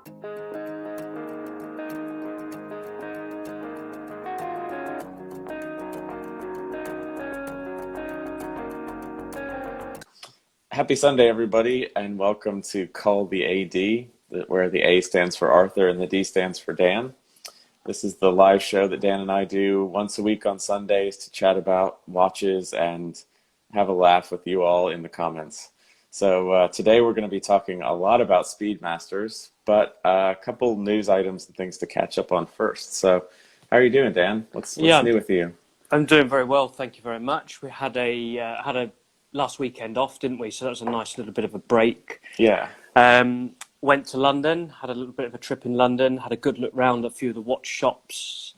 Happy Sunday, everybody, and welcome to Call the AD, where the A stands for Arthur and the D stands for Dan. This is the live show that Dan and I do once a week on Sundays to chat about watches and have a laugh with you all in the comments. So today we're going to be talking a lot about Speedmasters, but a couple news items and things to catch up on first. So how are you doing, Dan? What's new with you? I'm doing very well, thank you very much. We had a last weekend off, didn't we? So that was a nice little bit of a break. Yeah. Went to London, had a little bit of a trip in London, had a good look round a few of the watch shops,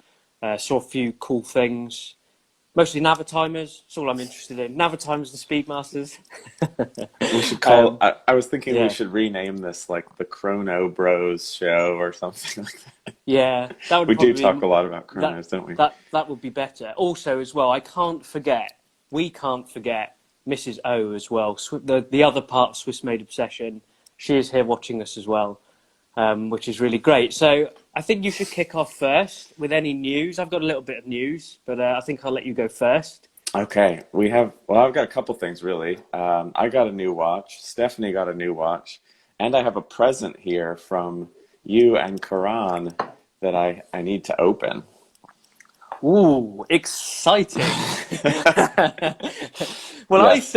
saw a few cool things. Mostly Navitimers, that's all I'm interested in. Navitimers and Speedmasters. We should call, I was thinking we should rename this like the Chrono Bros show or something like that. Yeah. That would we do talk a lot about chronos, don't we? That would be better. Also, as well, we can't forget Mrs. O as well, the other part of Swiss Made Obsession. She is here watching us as well, which is really great. So I think you should kick off first with any news. I've got a little bit of news, but I think I'll let you go first. Okay, I've got a couple things really. I got a new watch, Stephanie got a new watch, and I have a present here from you and Karan that I need to open. Ooh, exciting. Well, yes.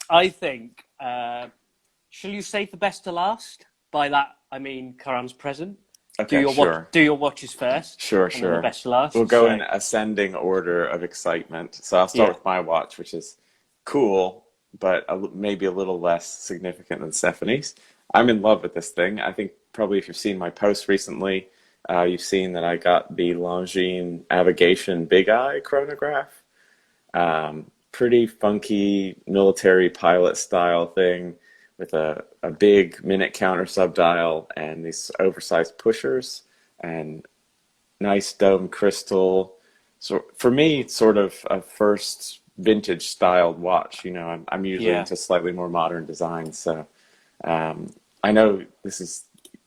I think, shall you save the best to last? By that, I mean Karan's present. Okay, do your watches first. Sure. The best to last. We'll go in ascending order of excitement. So I'll start with my watch, which is cool, but maybe a little less significant than Stephanie's. I'm in love with this thing. I think probably if you've seen my posts recently, you've seen that I got the Longine Navigation Big Eye chronograph. Pretty funky military pilot style thing with a big minute counter subdial and these oversized pushers and nice dome crystal. So for me, it's sort of a first vintage styled watch. You know, I'm usually into slightly more modern designs. So I know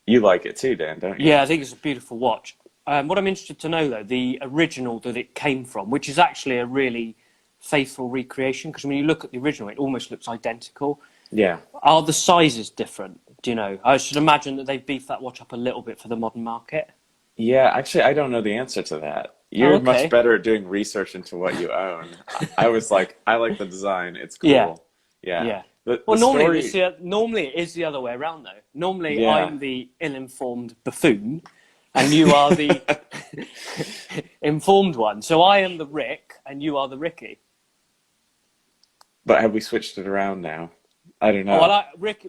you like it too, Dan, don't you? Yeah, I think it's a beautiful watch. What I'm interested to know, though, the original that it came from, which is actually a really faithful recreation, because when you look at the original, it almost looks identical. Yeah. Are the sizes different? Do you know? I should imagine that they've beefed that watch up a little bit for the modern market. Yeah, actually, I don't know the answer to that. You're much better at doing research into what you own. I was like, I like the design. It's cool. Yeah. Normally it is the other way around, though. Normally, I'm the ill-informed buffoon, and you are the informed one. So I am the Rick, and you are the Ricky. But have we switched it around now? I don't know. Well, Rick's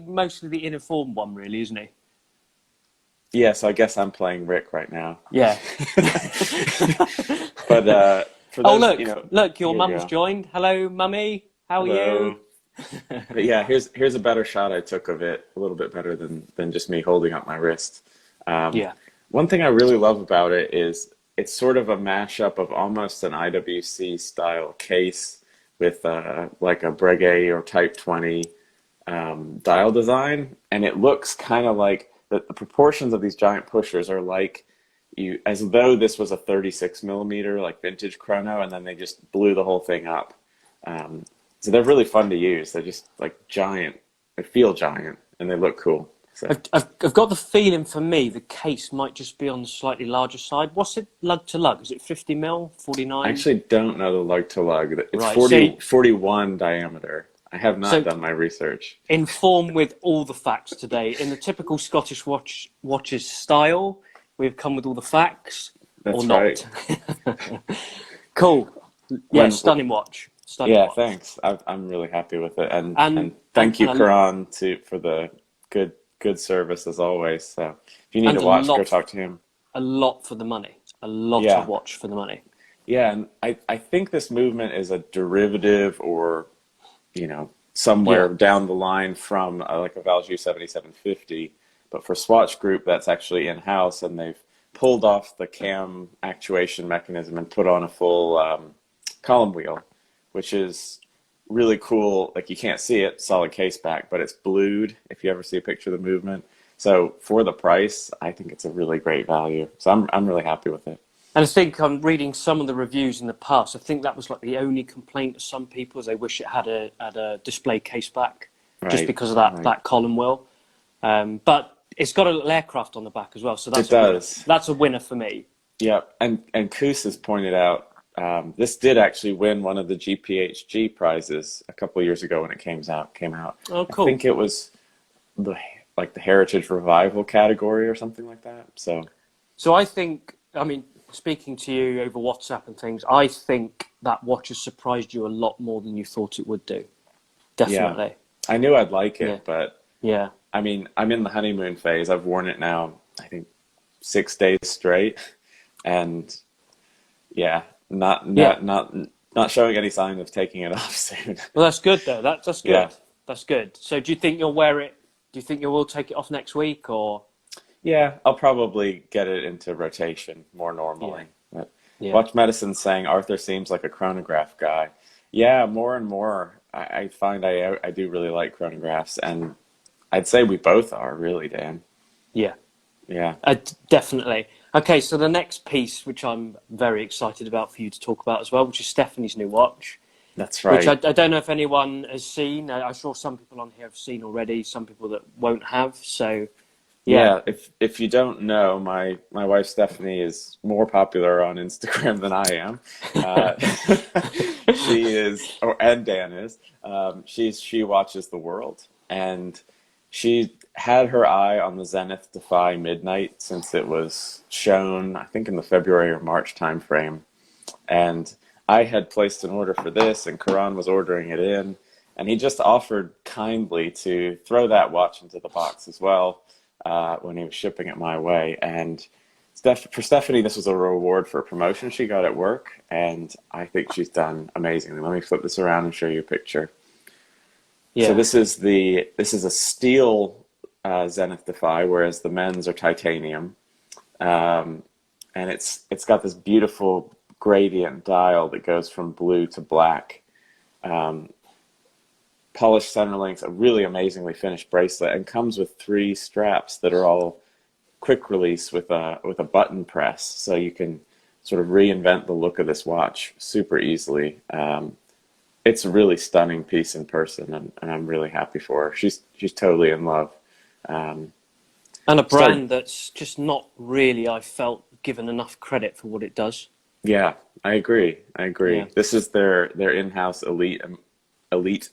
mostly the uninformed one, really, isn't he? Yeah, so I guess I'm playing Rick right now. Yeah. But for those, look, your mum's joined. Hello, mummy. How are you? But yeah, here's a better shot I took of it. A little bit better than just me holding up my wrist. One thing I really love about it is it's sort of a mashup of almost an IWC style case with like a Breguet or Type 20 dial design, and it looks kind of like the proportions of these giant pushers are like as though this was a 36 millimeter like vintage chrono, and then they just blew the whole thing up. So they're really fun to use. They're just like giant. They feel giant, and they look cool. So. I've got the feeling, for me, the case might just be on the slightly larger side. What's it lug to lug? Is it 50 mil, 49? I actually don't know the lug to lug. It's 41 diameter. I have not done my research. Informed with all the facts today. In the typical Scottish watches style, we've come with all the facts. That's or not. Right. Cool. Yeah, stunning watch. Watch. Thanks. I'm really happy with it. And thank you, Karan, for the good service as always. So if you need a watch, go talk to him. A lot for the money. A lot of watch for the money. Yeah, and I think this movement is a derivative or, somewhere down the line from like a Valjoux 7750. But for Swatch Group, that's actually in-house, and they've pulled off the cam actuation mechanism and put on a full column wheel, which is really cool. Like you can't see it, solid case back, but it's blued if you ever see a picture of the movement. So for the price, I think it's a really great value. So I'm really happy with it. And I think I'm reading some of the reviews in the past. I think that was like the only complaint of some people is they wish it had a display case back, just because of that column wheel. But it's got a little aircraft on the back as well, so that's that's a winner for me. Yeah, and Koos has pointed out this did actually win one of the GPHG prizes a couple of years ago when it came out. Oh, cool! I think it was the Heritage Revival category or something like that. So I think, I mean, speaking to you over WhatsApp and things, I think that watch has surprised you a lot more than you thought it would do. Definitely. Yeah. I knew I'd like it, but yeah. I mean, I'm in the honeymoon phase. I've worn it now, I think, 6 days straight, and yeah, not showing any sign of taking it off soon. Well, that's good though. That's good. Yeah. That's good. So, do you think you'll wear it? Do you think you will take it off next week, or? Yeah, I'll probably get it into rotation more normally. Yeah. Watch Medicine's saying Arthur seems like a chronograph guy. Yeah, more and more. I find I do really like chronographs, and I'd say we both are, really, Dan. Yeah. Yeah. Definitely. Okay, so the next piece, which I'm very excited about for you to talk about as well, which is Stephanie's new watch. That's right. Which I don't know if anyone has seen. I'm sure some people on here have seen already, some people that won't have. So, yeah. If you don't know, my wife Stephanie is more popular on Instagram than I am. She is, and Dan is. She watches the world, and she had her eye on the Zenith Defy Midnight since it was shown, I think, in the February or March timeframe. And I had placed an order for this, and Karan was ordering it in, and he just offered kindly to throw that watch into the box as well when he was shipping it my way. And for Stephanie, this was a reward for a promotion she got at work, and I think she's done amazingly. Let me flip this around and show you a picture. Yeah. So this is a steel Zenith Defy, whereas the men's are titanium, and it's got this beautiful gradient dial that goes from blue to black, polished center links, a really amazingly finished bracelet, and comes with 3 straps that are all quick release with a button press, so you can sort of reinvent the look of this watch super easily. It's a really stunning piece in person, and I'm really happy for her. She's totally in love. And a brand that's just not really, I felt, given enough credit for what it does. Yeah, I agree. Yeah. This is their in-house elite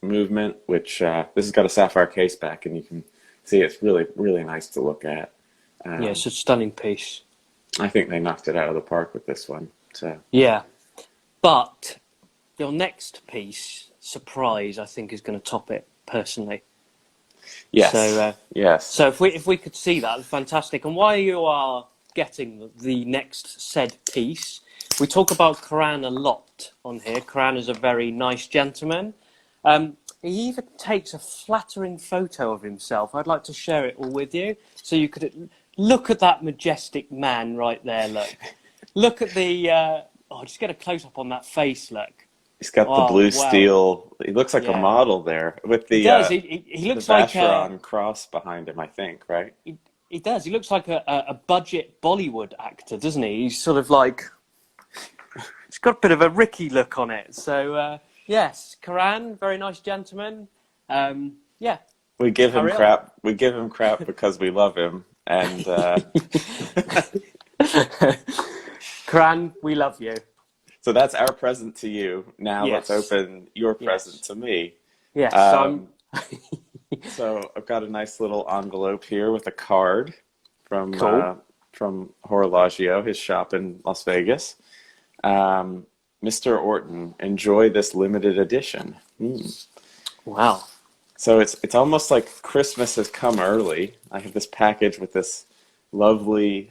movement, which this has got a sapphire case back, and you can see it's really, really nice to look at. Yeah, it's a stunning piece. I think they knocked it out of the park with this one. So yeah, but your next piece, Surprise, I think is going to top it personally. Yes. So yes. So if we could see that, fantastic. And while you are getting the next said piece, we talk about Karan a lot on here. Karan is a very nice gentleman. He even takes a flattering photo of himself. I'd like to share it all with you, so you could look at that majestic man right there. Look at the. Just get a close up on that face. Look. He's got the blue steel. He looks like a model there with the. He does. He looks like a cross behind him, I think, right? He does. He looks like a budget Bollywood actor, doesn't he? He's sort of like. He's got a bit of a Ricky look on it. So yes, Karan, very nice gentleman. Yeah. We give him crap. We give him crap because we love him, and. Karan, we love you. So that's our present to you. Now let's open your present to me. Yes. So I've got a nice little envelope here with a card from Laggio, his shop in Las Vegas. Mr. Orton, enjoy this limited edition. Wow. So it's almost like Christmas has come early. I have this package with this lovely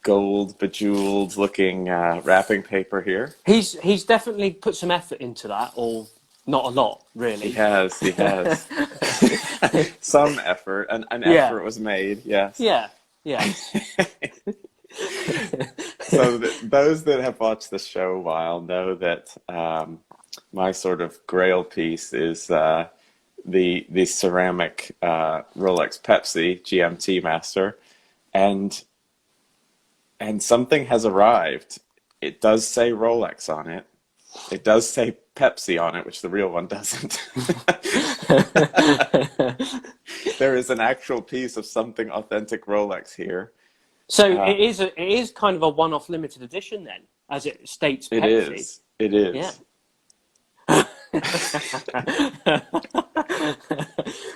gold bejeweled looking wrapping paper here. He's definitely put some effort into that, or not a lot, really. He has. Some effort. An effort was made, yes. Yeah. So those that have watched the show a while know that my sort of grail piece is the ceramic Rolex Pepsi GMT Master, and something has arrived. It does say Rolex on it. It does say Pepsi on it, which the real one doesn't. There is an actual piece of something authentic Rolex here. So it is kind of a one-off limited edition then, as it states Pepsi. It is. Yeah.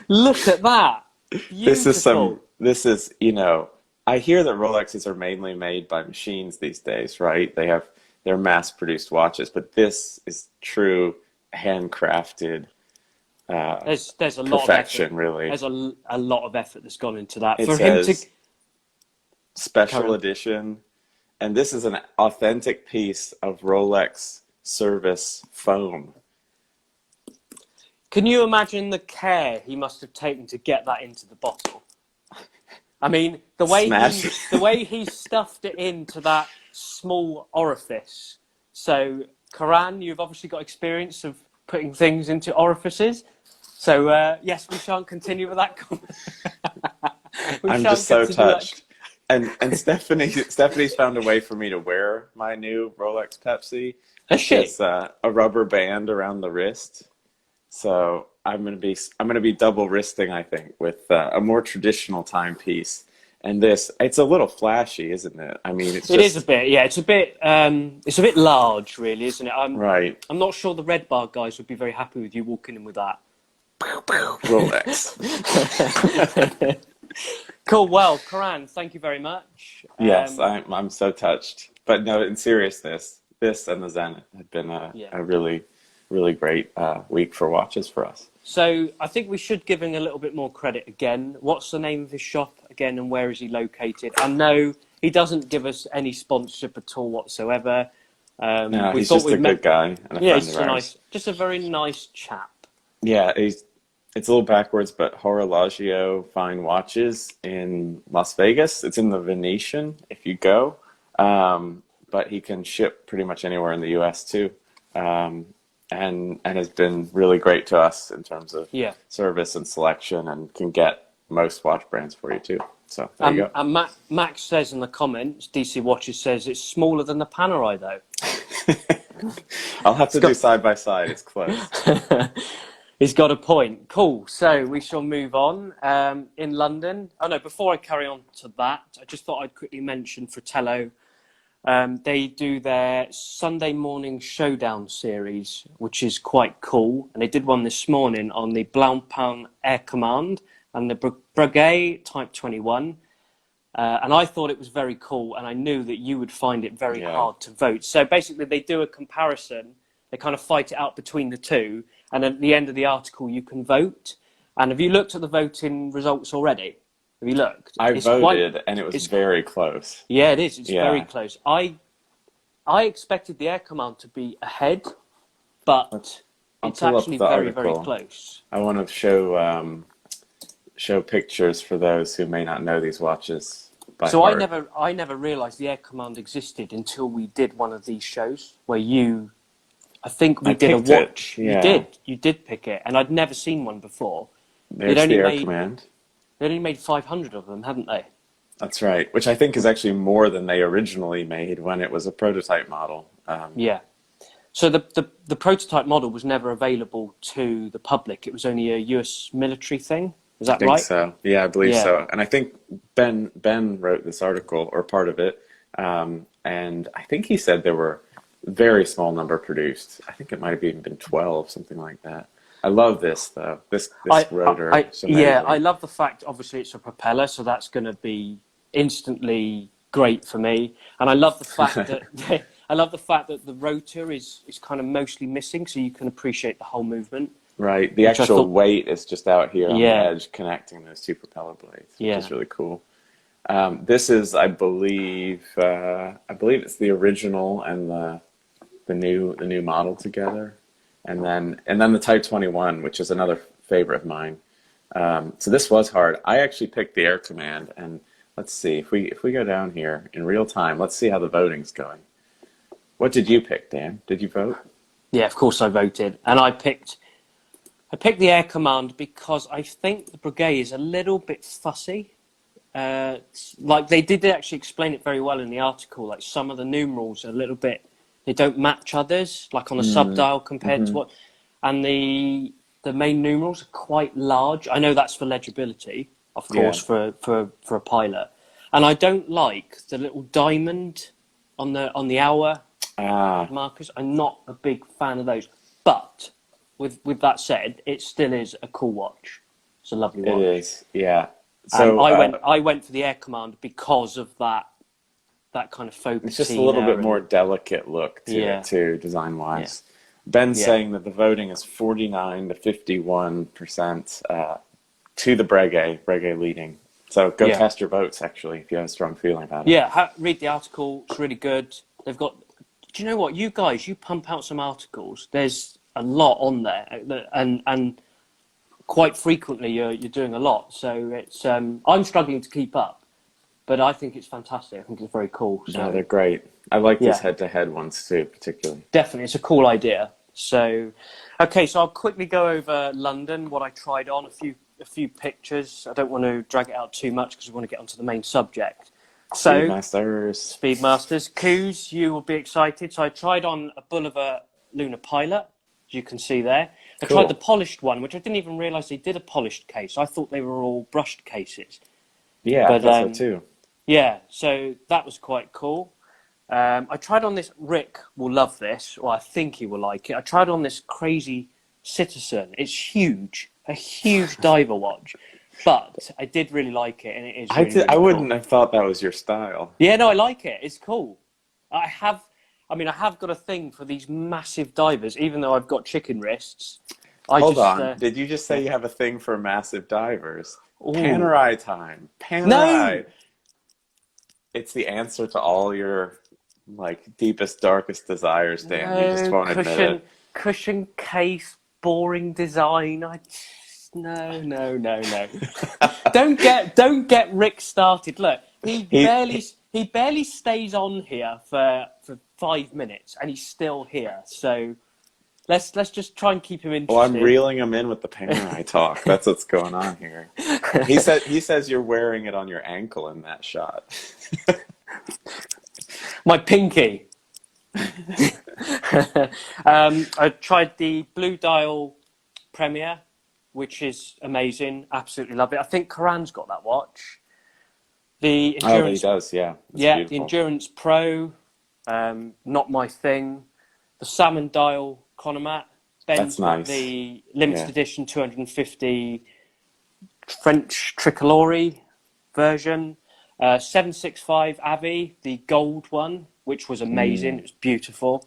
Look at that. Beautiful. This is, you know, I hear that Rolexes are mainly made by machines these days, right? They're mass-produced watches, but this is true handcrafted there's a lot perfection, of effort. really. There's a lot of effort that's gone into that. It For says him to special edition, and this is an authentic piece of Rolex service foam. Can you imagine the care he must have taken to get that into the bottle? I mean, the way he stuffed it into that small orifice. So, Karan, you've obviously got experience of putting things into orifices. So, yes, we shan't continue with that comment. I'm just so touched. And Stephanie's found a way for me to wear my new Rolex Pepsi. It's a rubber band around the wrist. So I'm gonna be double wristing, I think, with a more traditional timepiece. And it's a little flashy, isn't it? I mean, it is a bit, yeah. It's a bit large, really, isn't it? Right. I'm not sure the Red Bar guys would be very happy with you walking in with that. Rolex. Cool. Well, Karan, thank you very much. Yes, I'm so touched. But no, in seriousness, this and the Zenith have been a really, really great week for watches for us. So I think we should give him a little bit more credit again. What's the name of his shop again, and where is he located? I know he doesn't give us any sponsorship at all whatsoever. No, he's just a good guy and a friend of ours. Just a very nice chap. Yeah, it's a little backwards, but Laggio Fine Watches in Las Vegas. It's in the Venetian if you go, but he can ship pretty much anywhere in the U.S. too. And has been really great to us in terms of service and selection, and can get most watch brands for you too. So there you go. And Max says in the comments, DC Watches says it's smaller than the Panerai though. I'll have to do side by side. It's close. He's got a point. Cool. So we shall move on. In London. Oh no, before I carry on to that, I just thought I'd quickly mention Fratello. They do their Sunday morning showdown series, which is quite cool. And they did one this morning on the Blancpain Air Command and the Breguet Type 21. And I thought it was very cool, and I knew that you would find it very hard to vote. So basically they do a comparison. They kind of fight it out between the two. And at the end of the article, you can vote. And have you looked at the voting results already? Have you looked? I voted, and it was very close. Yeah, it is. It's very close. I expected the Air Command to be ahead, but it's actually very, very close. I want to show pictures for those who may not know these watches by heart. I never realised the Air Command existed until we did one of these shows where you... I think we did a watch. You did pick it, and I'd never seen one before. There's the Air Command. They only made 500 of them, hadn't they? That's right, which I think is actually more than they originally made when it was a prototype model. Yeah. So the prototype model was never available to the public. It was only a US military thing. Is that right? I think so. Yeah, I believe so. And I think Ben wrote this article, or part of it, and I think he said there were very small number produced. I think it might have even been 12, something like that. I love this though. This rotor. I love the fact. Obviously, it's a propeller, so that's going to be instantly great for me. And I love the fact that the rotor is kind of mostly missing, so you can appreciate the whole movement. Right. The actual weight is just out here on the edge, connecting those two propeller blades, which is really cool. This is, I believe it's the original and the new model together. And then the Type 21, which is another favorite of mine. So this was hard. I actually picked the Air Command, and let's see if we go down here in real time. Let's see how the voting's going. What did you pick, Dan? Did you vote? Yeah, of course I voted, and I picked the Air Command because I think the Breguet is a little bit fussy. Like they did actually explain it very well in the article. Like some of the numerals are a little bit, they don't match others, like on a subdial compared to what, and the main numerals are quite large. I know that's for legibility, of course, for a pilot, and I don't like the little diamond on the hour markers. I'm not a big fan of those, but with that said, it still is a cool watch. It's a lovely watch. It is, yeah. So I went for the Air Command because of that kind of faux patina. it's just a little bit more delicate look to it too, design wise. Yeah. Ben's saying that the voting is 49 to 51% to the Breguet leading. So go cast your votes, actually, if you have a strong feeling about it. Yeah, read the article. It's really good. They've got. Do you know what, you guys? You pump out some articles. There's a lot on there, and quite frequently you're doing a lot. So it's I'm struggling to keep up, but I think it's fantastic. I think it's very cool. So no, they're great. I like these head-to-head ones too, particularly. Definitely, it's a cool idea. So, okay, so I'll quickly go over London, what I tried on, a few pictures. I don't want to drag it out too much because we want to get onto the main subject. So, Speedmasters. Coos, you will be excited. So I tried on a Bolivar Lunar Pilot, as you can see there. I tried the polished one, which I didn't even realise they did a polished case. I thought they were all brushed cases. Yeah, but, I thought so too. Yeah, so that was quite cool. I tried on this, Rick will love this, or I think he will like it. I tried on this crazy Citizen. It's huge, a huge diver watch. But I did really like it, and it is really I wouldn't have thought that was your style. Yeah, no, I like it. It's cool. I have got a thing for these massive divers, even though I've got chicken wrists. Hold on. Did you just say you have a thing for massive divers? Ooh. Panerai time. Panerai. No! It's the answer to all your deepest, darkest desires, Dan. No, you just won't admit it. Cushion case, boring design. No. Don't get Rick started. Look, he barely stays on here for 5 minutes, and he's still here. So let's just try and keep him interested. Well, I'm reeling him in with the Panerai talk. That's what's going on here. He says you're wearing it on your ankle in that shot. My pinky. I tried the Blue Dial Premier, which is amazing. Absolutely love it. I think Karan's got that watch. The Endurance, he does, yeah. It's yeah, beautiful. The Endurance Pro, not my thing. The Salmon Dial Chronomat. Ben's got the limited edition 250 French Tricolore version. 765 Avi, the gold one, which was amazing. It was beautiful.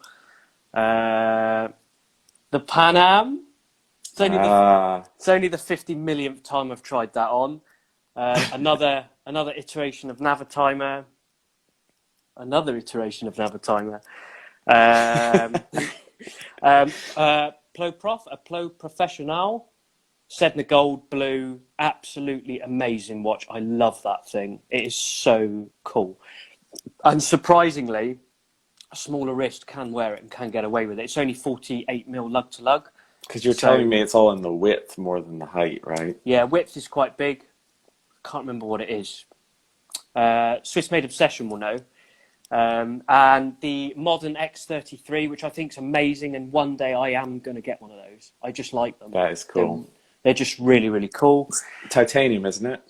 The Pan Am. It's only the 50 millionth time I've tried that on. Another iteration of Navitimer. Plo Professional. Sedna Gold Blue, absolutely amazing watch. I love that thing. It is so cool. And surprisingly, a smaller wrist can wear it and can get away with it. It's only 48 mil lug to lug. Because you're telling me it's all in the width more than the height, right? Yeah, width is quite big. Can't remember what it is. Swiss Made Obsession will know. And the modern X33, which I think is amazing, and one day I am going to get one of those. I just like them. That is cool. They're just really, really cool. It's titanium, isn't it?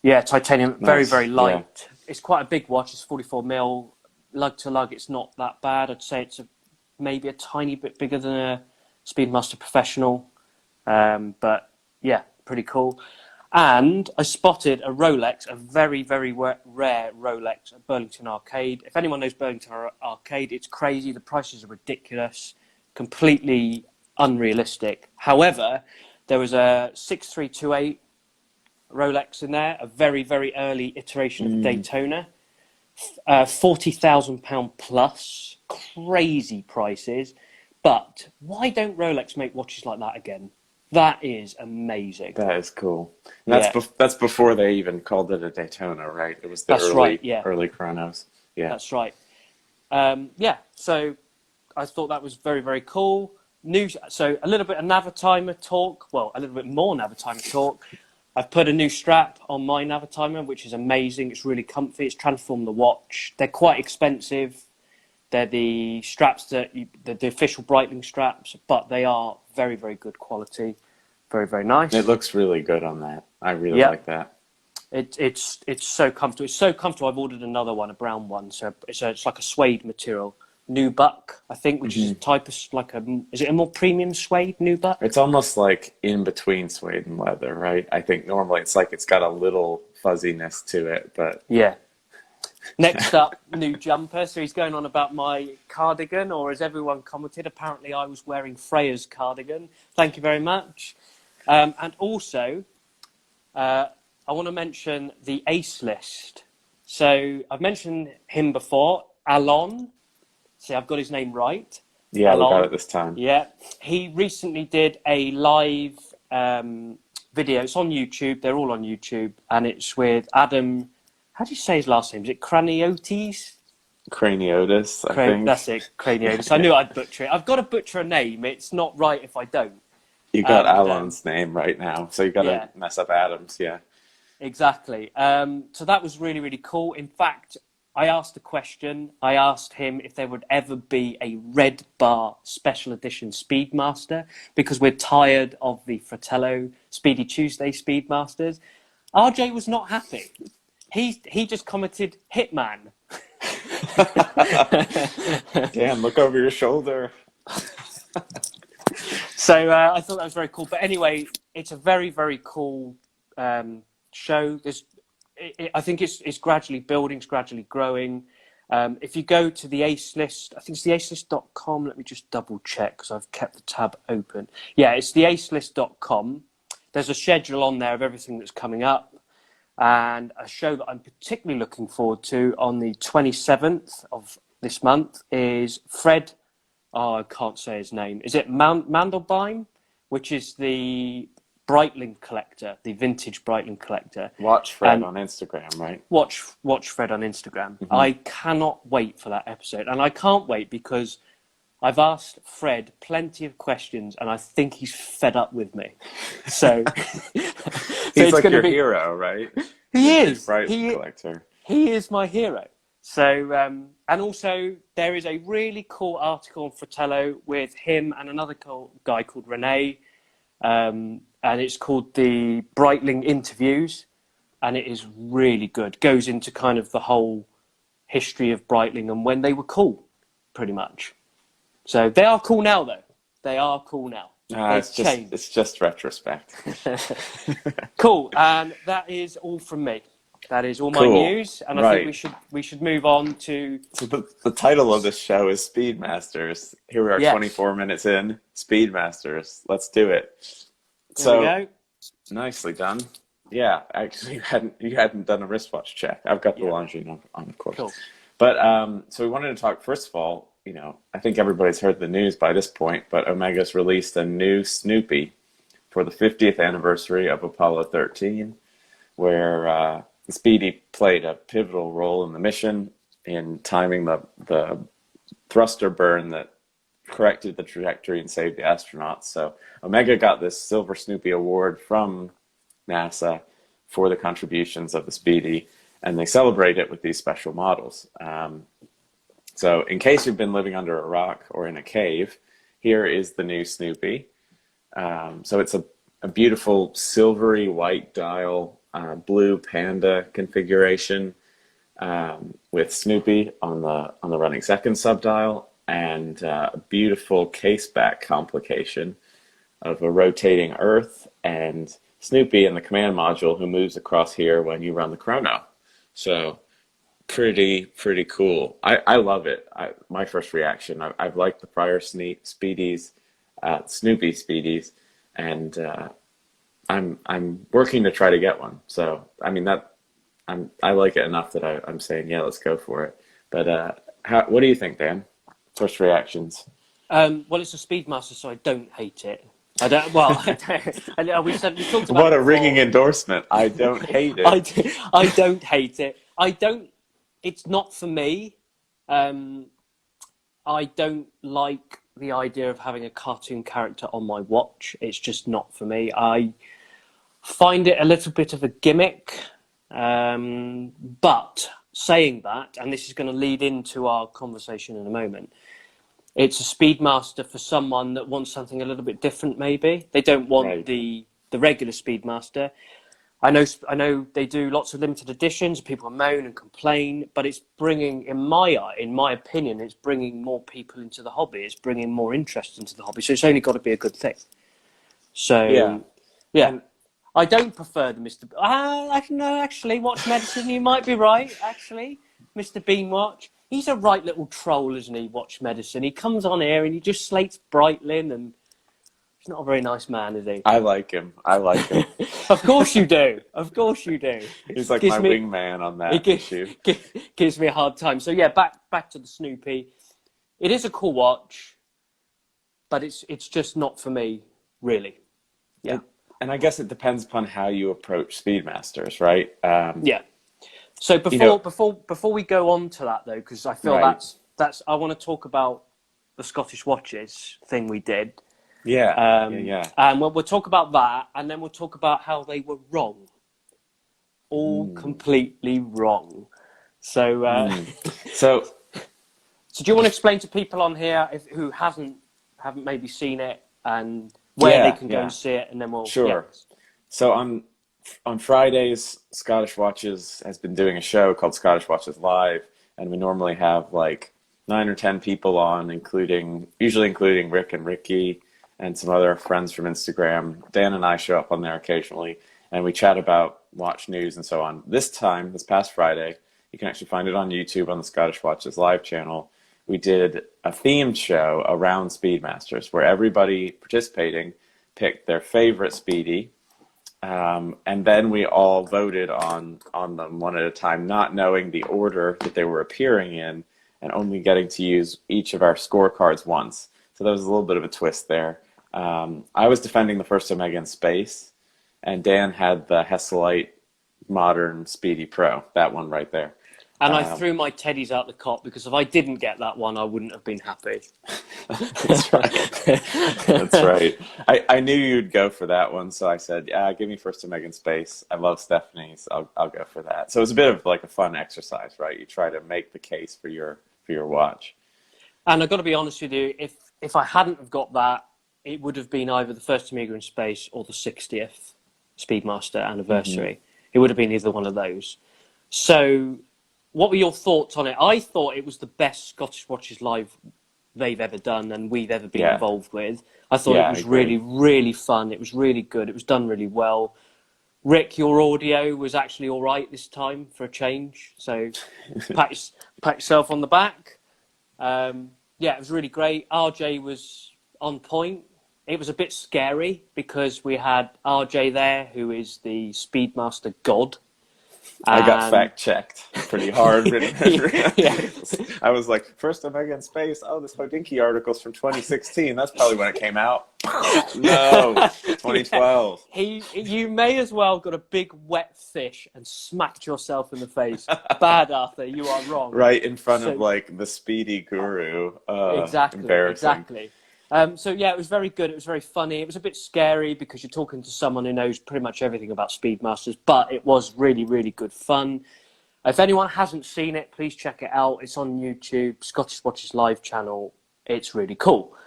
Yeah, titanium. Nice. Very, very light. Yeah. It's quite a big watch. It's 44 mil. Lug to lug, it's not that bad. I'd say it's maybe a tiny bit bigger than a Speedmaster Professional. But yeah, pretty cool. And I spotted a Rolex, a very, very rare Rolex at Burlington Arcade. If anyone knows Burlington Arcade, it's crazy. The prices are ridiculous, completely unrealistic. However, there was a 6328 Rolex in there, a very, very early iteration of the Daytona. £40,000 plus, crazy prices. But why don't Rolex make watches like that again? That is amazing. That is cool. And that's before they even called it a Daytona, right? It was the early chronos. Yeah, that's right. So I thought that was very, very cool. So a little bit of Navitimer talk. Well, a little bit more Navitimer talk. I've put a new strap on my Navitimer, which is amazing. It's really comfy. It's transformed the watch. They're quite expensive. They're the straps the official Breitling straps, but they are very, very good quality. Very, very nice. It looks really good on that. I really like that. It's so comfortable. It's so comfortable. I've ordered another one, a brown one. So it's like a suede material. Nubuck, I think, which is a type of is it a more premium suede, Nubuck? It's almost like in between suede and leather, right? I think normally it's like it's got a little fuzziness to it, but yeah. Next up, new jumper. So he's going on about my cardigan, or as everyone commented, apparently I was wearing Freya's cardigan. Thank you very much. And also, I want to mention the Acelist. So I've mentioned him before, Alon. See, I've got his name right. Yeah, Alon. we got it this time. Yeah. He recently did a live video. It's on YouTube. They're all on YouTube. And it's with Adam. How do you say his last name? Is it Craniotes? Craniotis, I think. That's it, Craniotis. I knew I'd butcher it. I've got to butcher a name. It's not right if I don't. You got Alan's name right now, so you got to mess up Adam's, yeah. Exactly. So that was really, really cool. In fact, I asked a question. I asked him if there would ever be a red bar special edition Speedmaster, because we're tired of the Fratello Speedy Tuesday Speedmasters. RJ was not happy. He just commented, Hitman. Damn, look over your shoulder. So I thought that was very cool. But anyway, it's a very, very cool show. I think it's gradually building, it's gradually growing. If you go to the Acelist, I think it's the Acelist.com. Let me just double check because I've kept the tab open. Yeah, it's the Acelist.com. There's a schedule on there of everything that's coming up. And a show that I'm particularly looking forward to on the 27th of this month is Fred. Oh, I can't say his name. Is it Mandelbein? Which is the Breitling collector, the vintage Breitling collector. Watch Fred on Instagram, right? Watch Fred on Instagram. Mm-hmm. I cannot wait for that episode. And I can't wait because I've asked Fred plenty of questions and I think he's fed up with me. So, he's like your hero, right? He is. Breitling collector. He is my hero. So, and also there is a really cool article on Fratello with him and another cool guy called Rene. And it's called the Breitling Interviews. And it is really good. Goes into kind of the whole history of Breitling and when they were cool, pretty much. So they are cool now, though. They are cool now. It's just retrospect. Cool. And that is all from me. That is all my news, and I think we should move on to. So the title of this show is Speedmasters. Here we are, 24 minutes in. Speedmasters. Let's do it. There we go. Nicely done. Yeah, actually, you hadn't done a wristwatch check. I've got the Longine on, of course. Cool. But so we wanted to talk first of all. You know, I think everybody's heard the news by this point, but Omega's released a new Snoopy for the 50th anniversary of Apollo 13, where Speedy played a pivotal role in the mission in timing the thruster burn that corrected the trajectory and saved the astronauts. So Omega got this Silver Snoopy Award from NASA for the contributions of the Speedy, and they celebrate it with these special models. So in case you've been living under a rock or in a cave, here is the new Snoopy. So it's a beautiful silvery white dial, blue panda configuration with Snoopy on the running second subdial, and a beautiful case back complication of a rotating Earth and Snoopy in the command module who moves across here when you run the chrono. So pretty cool. I love it. My first reaction, I've liked the prior Speedies, Snoopy Speedies, and I'm working to try to get one. So I mean I like it enough that I'm saying let's go for it. But what do you think, Dan? First reactions. Well, it's a Speedmaster, so I don't hate it. I don't. Well, we talked about what a ringing endorsement. I don't hate it. I don't hate it. I don't. It's not for me. I don't like the idea of having a cartoon character on my watch. It's just not for me. I find it a little bit of a gimmick. But saying that, and this is going to lead into our conversation in a moment, it's a Speedmaster for someone that wants something a little bit different. Maybe they don't want the regular Speedmaster. I know they do lots of limited editions. People moan and complain, but it's bringing, in my opinion, it's bringing more people into the hobby. It's bringing more interest into the hobby. So it's only got to be a good thing. So yeah. And I don't prefer the Mr. No, actually, Watch Medicine. You might be right. Actually, Mr. Bean Watch. He's a right little troll, isn't he? Watch Medicine. He comes on here and he just slates Breitling, and he's not a very nice man, is he? I like him. Of course you do. Of course you do. He's like my wingman on that issue. Gives me a hard time. So yeah, back to the Snoopy. It is a cool watch, but it's just not for me, really. Yeah. And I guess it depends upon how you approach Speedmasters, right? Yeah. So before we go on to that though, because I feel that's I want to talk about the Scottish watches thing we did. Yeah. And we'll talk about that, and then we'll talk about how they were wrong, all completely wrong. So so do you want to explain to people on here who haven't maybe seen it and where they can go and see it, and then we'll... Sure. Yeah. So on Fridays, Scottish Watches has been doing a show called Scottish Watches Live, and we normally have like 9 or 10 people on, usually including Rick and Ricky and some other friends from Instagram. Dan and I show up on there occasionally, and we chat about watch news and so on. This past Friday, you can actually find it on YouTube on the Scottish Watches Live channel. We did a themed show around Speedmasters where everybody participating picked their favorite Speedy, and then we all voted on them one at a time, not knowing the order that they were appearing in, and only getting to use each of our scorecards once. So there was a little bit of a twist there. I was defending the first Omega in space, and Dan had the Hesselite Modern Speedy Pro, that one right there. And I threw my teddies out the cot, because if I didn't get that one, I wouldn't have been happy. That's right. That's right. I knew you'd go for that one, so I said, yeah, give me first Omega in space. I love Stephanie's. I'll go for that. So it was a bit of like a fun exercise, right? You try to make the case for your watch. And I've got to be honest with you, if I hadn't have got that, it would have been either the first Omega in space or the 60th Speedmaster anniversary. Mm-hmm. It would have been either one of those. So what were your thoughts on it? I thought it was the best Scottish Watches Live they've ever done and we've ever been involved with. I thought it was really, really fun. It was really good. It was done really well. Rick, your audio was actually all right this time for a change. So pat yourself on the back. It was really great. RJ was on point. It was a bit scary because we had RJ there, who is the Speedmaster god. I got fact-checked pretty hard. I was like, first Omega in space? Oh, this Hodinkee article's from 2016. That's probably when it came out. No, 2012. You may as well got a big wet fish and smacked yourself in the face. Bad, Arthur. You are wrong. Right in front of like the Speedy guru. Exactly. Embarrassing. Exactly. It was very good. It was very funny. It was a bit scary because you're talking to someone who knows pretty much everything about Speedmasters, but it was really, really good fun. If anyone hasn't seen it, please check it out. It's on YouTube, Scottish Watches Live channel. It's really cool.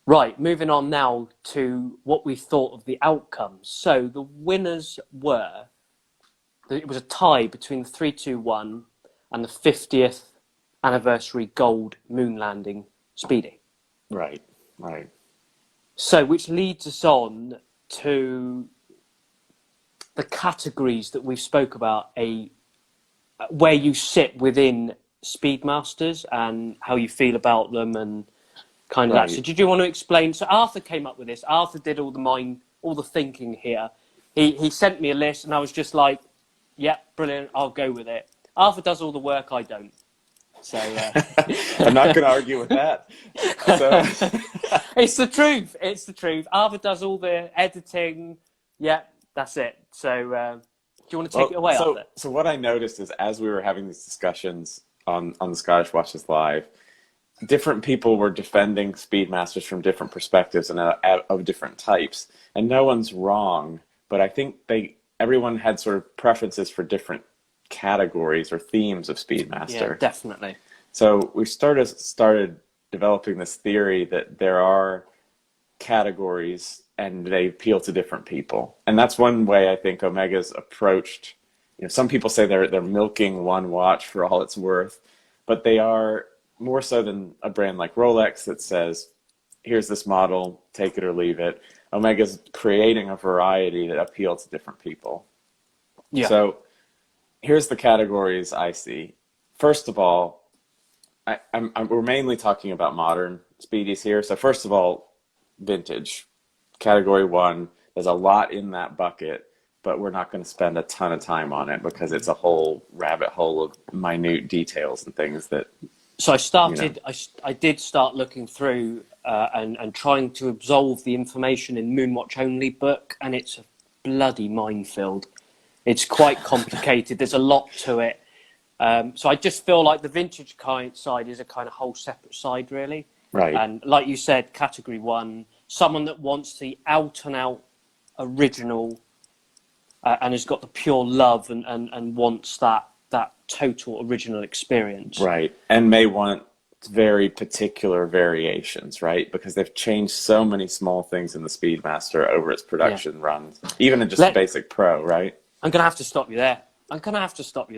Right, moving on now to what we thought of the outcomes. So the winners were, it was a tie between the 321 and the 50th anniversary gold moon landing Speedy. Right. So, which leads us on to the categories that we spoke about, where you sit within Speedmasters and how you feel about them and kind of that. So, did you want to explain? So, Arthur came up with this. Arthur did all the thinking here. He sent me a list, and I was just like, "Yep, brilliant. I'll go with it." Arthur does all the work. I don't. So I'm not going to argue with that. So. It's the truth. It's the truth. Arthur does all the editing. Yeah, that's it. So do you want to take it away, Arthur? So what I noticed is as we were having these discussions on the Scottish Watches Live, different people were defending Speedmasters from different perspectives and of different types, and no one's wrong. But I think everyone had sort of preferences for different categories or themes of Speedmaster. Yeah, definitely. So we started developing this theory that there are categories and they appeal to different people, and that's one way I think Omega's approached. Some people say they're milking one watch for all it's worth, but they are more so than a brand like Rolex that says, here's this model, take it or leave it. Omega's creating a variety that appeal to different people. Yeah. So here's the categories I see. First of all, we're mainly talking about modern Speedies here. So first of all, vintage. Category 1, there's a lot in that bucket, but we're not going to spend a ton of time on it because it's a whole rabbit hole of minute details and things that... So I started, I did start looking through and trying to absolve the information in Moonwatch Only book, and it's a bloody minefield. It's quite complicated. There's a lot to it. So I just feel like the vintage side is a kind of whole separate side, really. Right. And like you said, category 1, someone that wants the out and out original and has got the pure love and wants that total original experience. Right. And may want very particular variations, right? Because they've changed so many small things in the Speedmaster over its production runs, even in just basic pro, right? I'm going to have to stop you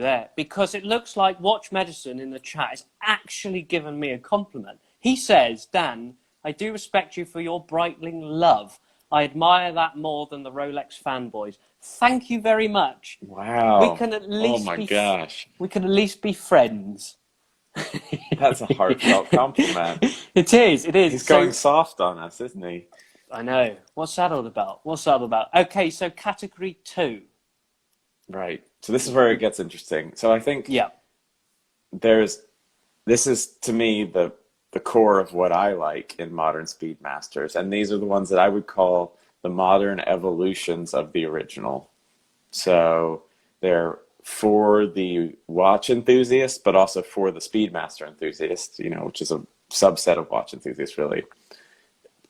there. Because it looks like Watch Medicine in the chat has actually given me a compliment. He says, Dan, I do respect you for your Breitling love. I admire that more than the Rolex fanboys. Thank you very much. Wow. We can at least oh my gosh. We can at least be friends. That's a heartfelt compliment. It is. He's going soft on us, isn't he? I know. What's that all about? Okay, so category 2. Right. So this is where it gets interesting. So I think this is, to me, the core of what I like in modern Speedmasters. And these are the ones that I would call the modern evolutions of the original. So they're for the watch enthusiast, but also for the Speedmaster enthusiast, which is a subset of watch enthusiasts, really.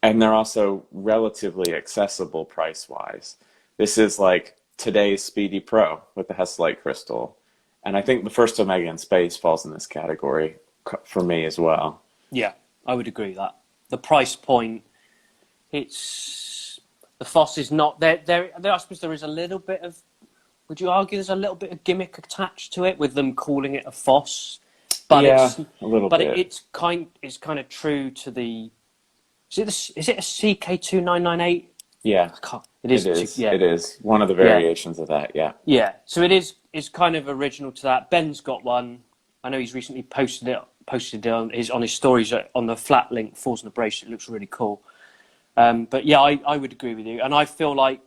And they're also relatively accessible price-wise. This is like today's Speedy Pro with the Hesselite crystal. And I think the first Omega in space falls in this category for me as well. Yeah, I would agree with that. The price point, the FOSS is not there. I suppose there is a little bit of, would you argue there's a little bit of gimmick attached to it with them calling it a FOSS? But yeah, a little bit. It's kind of true to the, is it a CK2998? Yeah, it is. It is one of the variations of that. Yeah. Yeah. So it's kind of original to that. Ben's got one. I know he's recently posted it on his stories on the flat link Falls in the Bracelet. It looks really cool. But yeah, I would agree with you, and I feel like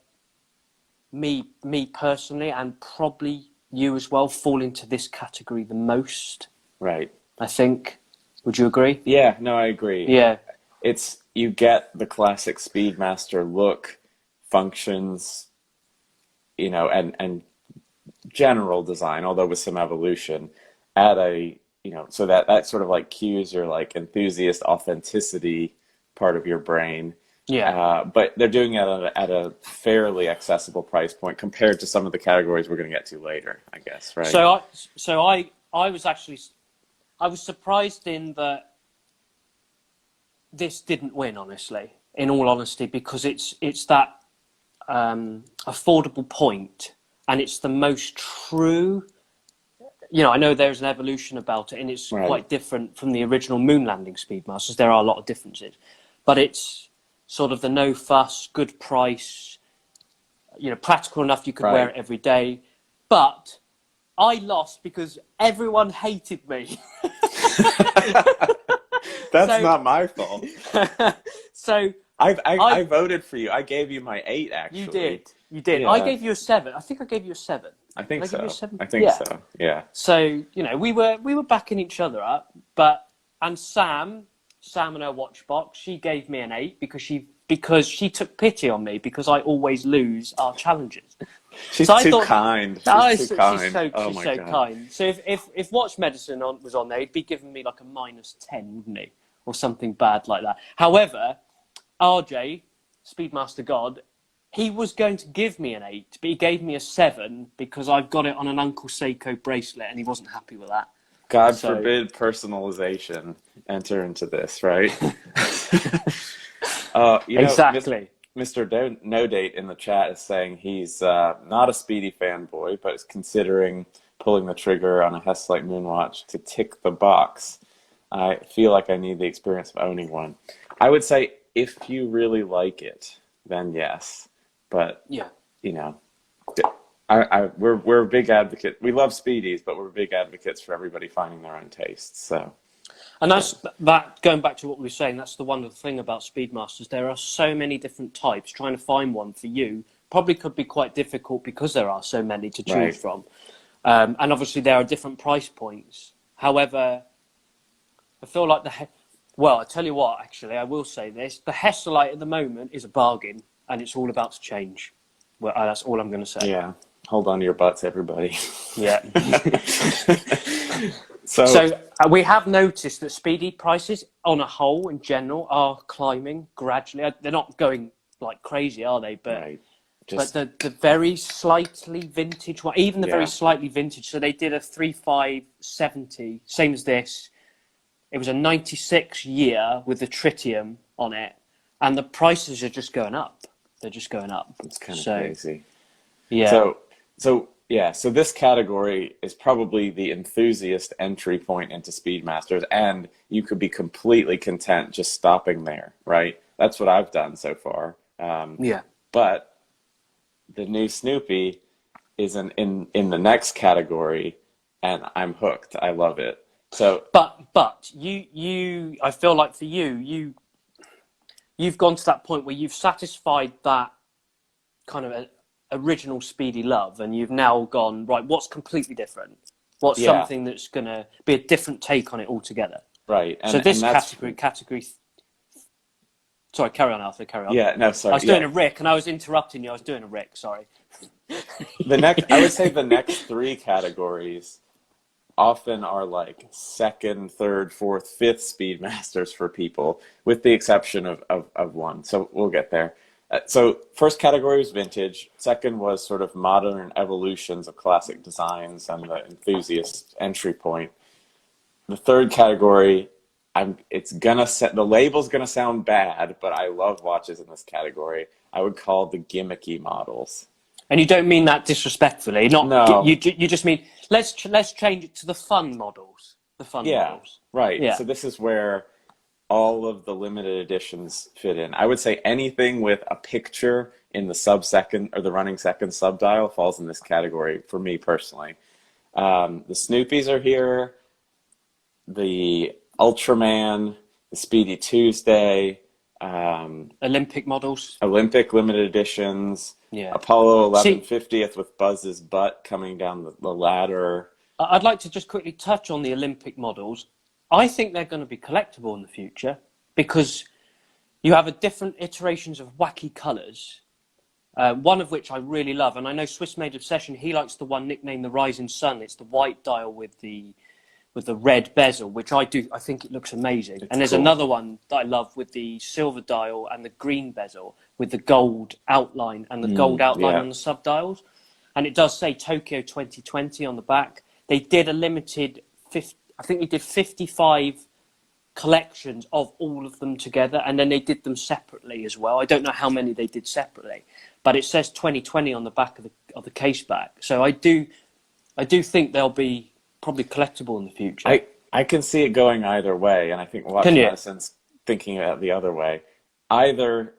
me personally, and probably you as well, fall into this category the most. Right. I think. Would you agree? Yeah. No, I agree. Yeah. You get the classic Speedmaster look, functions, and general design, although with some evolution, at a, so that sort of like cues your like enthusiast authenticity part of your brain. Yeah. But they're doing it at a fairly accessible price point compared to some of the categories we're going to get to later, I guess, right? So I was surprised in that this didn't win, honestly, in all honesty, because it's that affordable point, and it's the most true. I know there's an evolution about it, and it's quite different from the original moon landing Speedmasters. There are a lot of differences, but it's sort of the no fuss, good price, practical enough you could wear it every day. But I lost because everyone hated me. That's not my fault. So I voted for you. I gave you my 8, actually. You did. Yeah. I gave you a 7. I think I gave you a 7. I think so. I think so. Yeah. So we were backing each other up, and Sam in her watch box, she gave me an 8 because she took pity on me because I always lose our challenges. She's So I too thought, kind. oh, She's too kind. Oh she's my so God. kind. So if Watch Medicine was on there, he'd be giving me like a -10, wouldn't he, or something bad like that. However, RJ, Speedmaster God, he was going to give me an 8, but he gave me a 7 because I've got it on an Uncle Seiko bracelet, and he wasn't happy with that. God So forbid personalization enter into this, right? You know, exactly. Mr. No Date in the chat is saying he's not a Speedy fanboy, but is considering pulling the trigger on a Hesselite Moonwatch to tick the box. I feel like I need the experience of owning one. I would say if you really like it, then yes. But Yeah. you know, we're a big advocate. We love Speedies, but we're big advocates for everybody finding their own tastes. So. And that's that. Going back to what we were saying, that's the wonderful thing about Speedmasters. There are so many different types. Trying to find one for you probably could be quite difficult because there are so many to choose Right. from. And obviously there are different price points. However, I feel like well, I tell you what, actually, I will say this: the Hesselite at the moment is a bargain, and it's all about to change. Well, that's all I'm going to say. Yeah, hold on to your butts, everybody. Yeah. So We have noticed that Speedy prices, on a whole, in general, are climbing gradually. They're not going like crazy, are they? But right, but just the very slightly vintage one, even the yeah, very slightly vintage. So they did a 3570, same as this. It was a 96 year with the tritium on it, and the prices are just going up. They're just going up. it's kind of So crazy. yeah, So this category is probably the enthusiast entry point into Speedmasters, and you could be completely content just stopping there, right? That's what I've done so far. yeah. But the new Snoopy is in the next category, and I'm hooked. I love it. So But I feel like for you've gone to that point where you've satisfied that kind of original Speedy love, and you've now gone right. What's completely different? What's yeah, something that's going to be a different take on it altogether? right. So this And that's category. Sorry, carry on, Arthur. Carry on. yeah. No, I sorry. was doing Yeah, a Rick, and I was interrupting you. I was doing a Rick. Sorry. I would say the next three categories often are like second, third, fourth, fifth Speedmasters for people, with the exception of one. So we'll get there. So first category was vintage. Second was sort of modern evolutions of classic designs and the enthusiast entry point. The third category, the label's gonna sound bad, but I love watches in this category. I would call the gimmicky models. And you don't mean that disrespectfully. Not No, you just mean let's change it to the fun models. The fun yeah, models. right. Yeah. So this is where all of the limited editions fit in. I would say anything with a picture in the sub-second or the running second subdial falls in this category for me personally. The Snoopies are here, the Ultraman, the Speedy Tuesday, Olympic models. Olympic limited editions, Yeah. Apollo 11 See, 50th with Buzz's butt coming down the ladder. I'd like to just quickly touch on the Olympic models. I think they're going to be collectible in the future because you have a different iterations of wacky colours. One of which I really love, and I know Swiss Made Obsession. He likes the one nicknamed the Rising Sun. It's the white dial with the red bezel, which I do. I think it looks amazing. And there's cool. another one that I love with the silver dial and the green bezel with the gold outline and the gold outline yeah. on the subdials. And it does say Tokyo 2020 on the back. They did a limited I think they did 55 collections of all of them together, and then they did them separately as well. I don't know how many they did separately, but it says 2020 on the back of the case back. So I do think they'll be probably collectible in the future. I can see it going either way, and I think Watch Can you? Medicine's thinking about the other way. Either,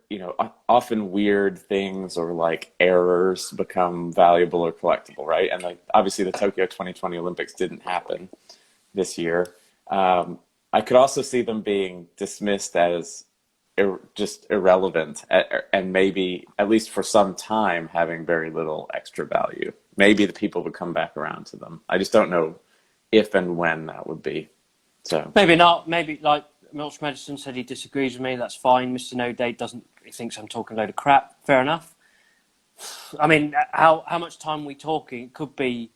often weird things or like errors become valuable or collectible, right? And like obviously the Tokyo 2020 Olympics didn't happen this year. I could also see them being dismissed as just irrelevant and maybe, at least for some time, having very little extra value. Maybe the people would come back around to them. I just don't know if and when that would be. So Maybe not. Maybe like Milch Medicine said he disagrees with me. That's fine. Mr. No Date he thinks I'm talking a load of crap. Fair enough. I mean, how much time are we talking? It could be,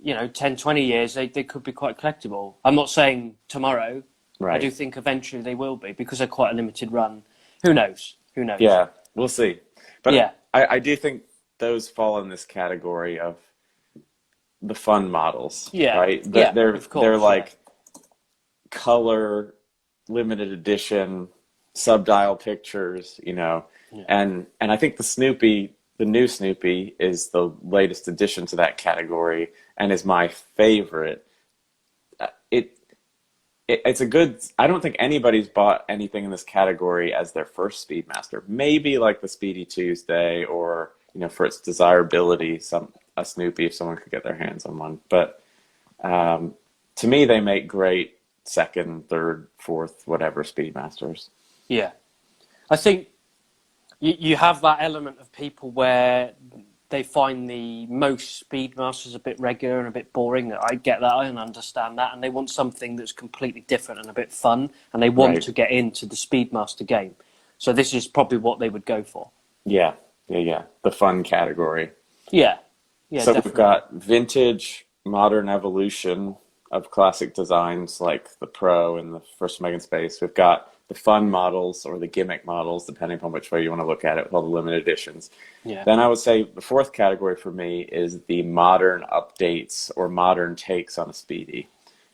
10, 20 years. They could be quite collectible. I'm not saying tomorrow. Right. I do think eventually they will be because they're quite a limited run. Who knows? Who knows? Yeah, we'll see. But Yeah. I do think those fall in this category of the fun models, Yeah. right? Yeah, They're of course, they're yeah. like color, limited edition, subdial pictures, and I think the new Snoopy is the latest addition to that category and is my favorite. It's a good. I don't think anybody's bought anything in this category as their first Speedmaster. Maybe like the Speedy Tuesday, or for its desirability, a Snoopy if someone could get their hands on one. But to me, they make great second, third, fourth, whatever Speedmasters. Yeah. I think you have that element of people where they find the most Speedmasters a bit regular and a bit boring. I get that, I understand that, and they want something that's completely different and a bit fun, and they want to get into the Speedmaster game. So this is probably what they would go for. Yeah. The fun category. Yeah. So definitely. we've got vintage, modern evolution of classic designs like the Pro and the first Megan Space. We've got the fun models or the gimmick models, depending upon which way you want to look at it, with all the limited editions. Yeah. Then I would say the fourth category for me is the modern updates or modern takes on a Speedy.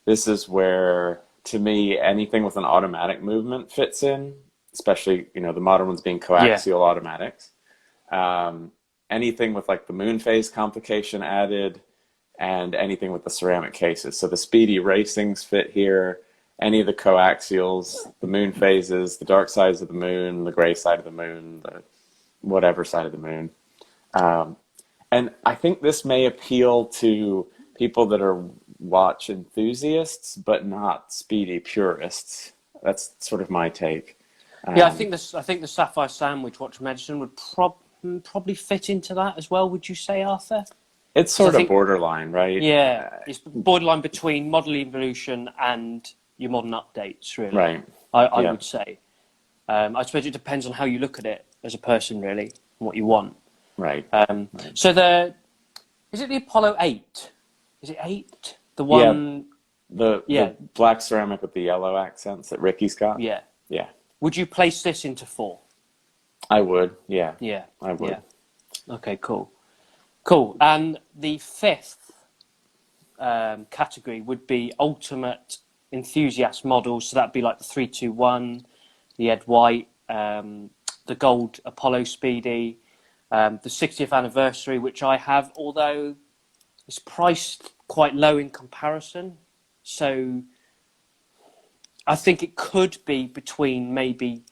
This is where, to me, anything with an automatic movement fits in, especially, the modern ones being coaxial automatics. Anything with like the moon phase complication added, and anything with the ceramic cases. So the Speedy Racings fit here. Any of the coaxials, the moon phases, the dark sides of the moon, the gray side of the moon, the whatever side of the moon. And I think this may appeal to people that are watch enthusiasts, but not Speedy purists. That's sort of my take. I think the Sapphire Sandwich Watch Medicine would probably fit into that as well. Would you say, Arthur? It's sort of borderline, right? Yeah, it's borderline between model evolution and your modern updates, really. Right. I would say. I suppose it depends on how you look at it as a person, really, and what you want. Right. So is it the Apollo 8? Is it 8? The one... The black ceramic with the yellow accents that Ricky's got? Yeah. Yeah. Would you place this into 4? I would, yeah. Yeah. I would. Yeah. Okay, cool. Cool. And the fifth category would be ultimate enthusiast models. So that'd be like the 321, the Ed White, the gold Apollo Speedy, the 60th anniversary, which I have, although it's priced quite low in comparison. So I think it could be between maybe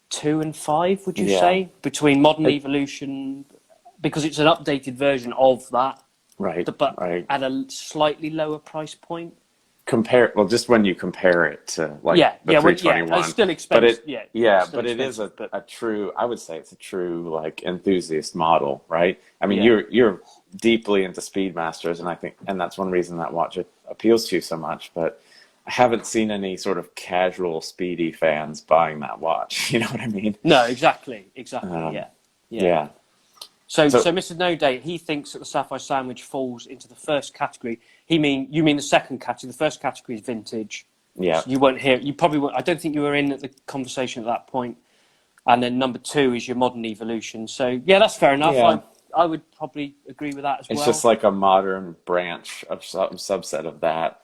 2 and 5, would you say? Between modern evolution, because it's an updated version of that. Right. But at a slightly lower price point. Just when you compare it to like the 321. It's still expensive. But it is a true, I would say it's a true like enthusiast model, right? I mean, you're deeply into Speedmasters, and that's one reason that watch appeals to you so much, but I haven't seen any sort of casual Speedy fans buying that watch. You know what I mean? No, exactly. Yeah. So Mr. No Date, he thinks that the Sapphire Sandwich falls into the first category. You mean the second category? The first category is vintage. Yeah. So you won't hear. You probably won't. I don't think you were in at the conversation at that point. And then number 2 is your modern evolution. So yeah, that's fair enough. Yeah. I would probably agree with that as well. It's just like a modern branch of some subset of that.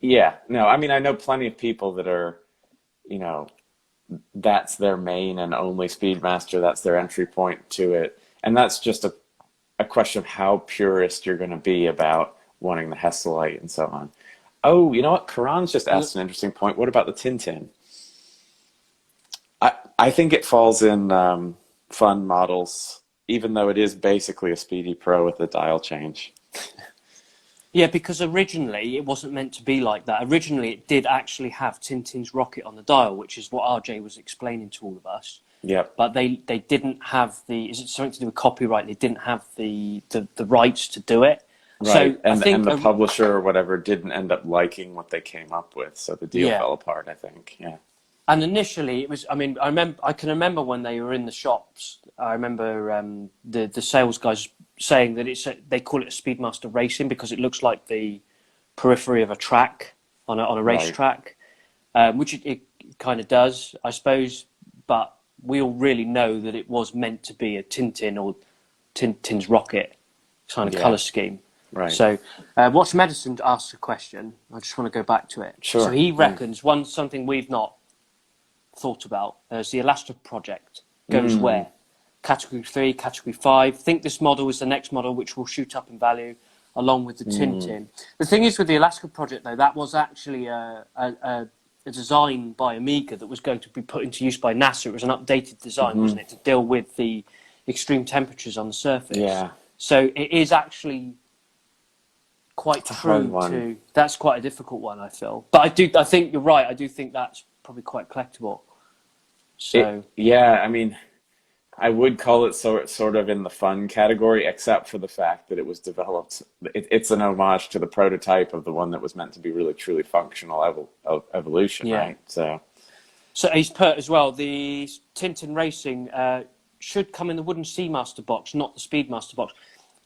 Yeah. No, I mean, I know plenty of people that are, that's their main and only Speedmaster. That's their entry point to it. And that's just a question of how purist you're going to be about wanting the Hesselite and so on. Oh, you know what? Karan's just asked an interesting point. What about the Tintin? I think it falls in fun models, even though it is basically a Speedy Pro with a dial change. Yeah, because originally it wasn't meant to be like that. Originally it did actually have Tintin's rocket on the dial, which is what RJ was explaining to all of us. Yeah. But they didn't have is it something to do with copyright? They didn't have the rights to do it. Right. So and the publisher or whatever didn't end up liking what they came up with, so the deal fell apart, I think. Yeah. And initially, it was. I mean, I can remember when they were in the shops. I remember the sales guys saying that they call it a Speedmaster Racing because it looks like the periphery of a track on a racetrack, which it kind of does, I suppose. But we all really know that it was meant to be a Tintin or Tintin's Rocket kind of colour scheme. Right. So, Watch Medicine asks a question. I just want to go back to it. Sure. So he reckons something we've not thought about is the Elastic project goes where? Category 3, Category 5. Think this model is the next model which will shoot up in value along with the Tintin. The thing is with the Alaska project though, that was actually a design by Amiga that was going to be put into use by NASA. It was an updated design, wasn't it, to deal with the extreme temperatures on the surface. Yeah. So it is actually quite true to. That's quite a difficult one, I feel. But I think you're right. I do think that's probably quite collectible. So I mean, I would call it sort of in the fun category, except for the fact that it was developed. It's an homage to the prototype of the one that was meant to be really truly functional evolution, right? So he's put as well. The Tintin Racing should come in the wooden Seamaster box, not the Speedmaster box.